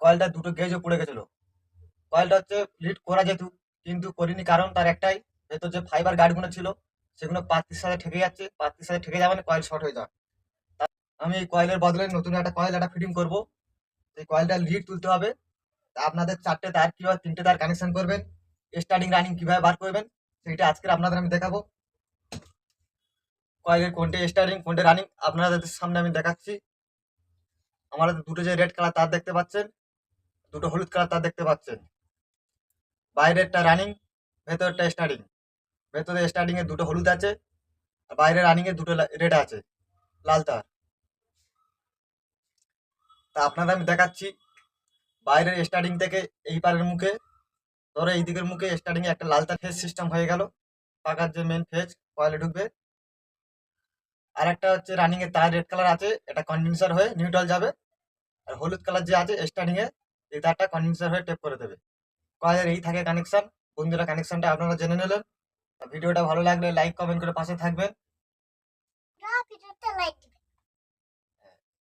কয়েলটা দুটো গেজও পড়ে গেছিল। কয়েলটা হচ্ছে লিড করা যেত, কিন্তু করিনি, কারণ তার একটাই, ভেতর যে ফাইবার গার্ডগুলো ছিল সেগুলো পাত্তির সাথে ঠেকে যাচ্ছে, পাত্তির সাথে ঠেকে যাবে মানে কয়েল শর্ট হয়ে যাবে। আমি এই কয়েলের বদলে নতুন একটা কয়েল একটা ফিটিং করবো। এই কয়েলটা লিড তুলতে হবে। তা আপনাদের 4টে তার কিংবা 3টে তার কানেকশন করবেন, স্টার্টিং রানিং কিভাবে বার করবেন সেইটা আজকে আপনাদের আমি দেখাবো। কয়েলের কোনটে স্টার্টিং কোনটে রানিং আপনাদের সামনে আমি দেখাচ্ছি। আমার হাতে দুটো যে রেড কালার তার দেখতে পাচ্ছেন, দুটো হলুদ কালার তার দেখতে পাচ্ছেন। বাইরেরটা রানিং, ভেতরটা স্টার্টিং। ভেতরে স্টার্টিং এ দুটো হলুদ আছে, আর বাইরে রানিং এ দুটো রেড আছে, লাল তার। তা আপনাদের আমি দেখাচ্ছি। বাইরের স্টার্টিং থেকে এই পারের মুখে, ধরো এই দিকের মুখে স্টার্টিং এ একটা লাল তার ফেজ সিস্টেম হয়ে গেল, পাকার যে মেন ফেজ কয়েলে ঢুকবে। আর একটা হচ্ছে রানিং এর তার রেড কালার আছে, এটা কন্ডেন্সার হয়ে নিউট্রাল যাবে। আর হলুদ কালার যে আছে স্টার্টিং এ, এই তারটা কন্ডেন্সার হয়ে টেপ করে দেবে। কয়েলের এই থাকে কানেকশন। বন্ধুরা, কানেকশনটা আপনারা জেনে নিলেন। ভিডিওটা ভালো লাগলে লাইক কমেন্ট করে পাশে থাকবেন।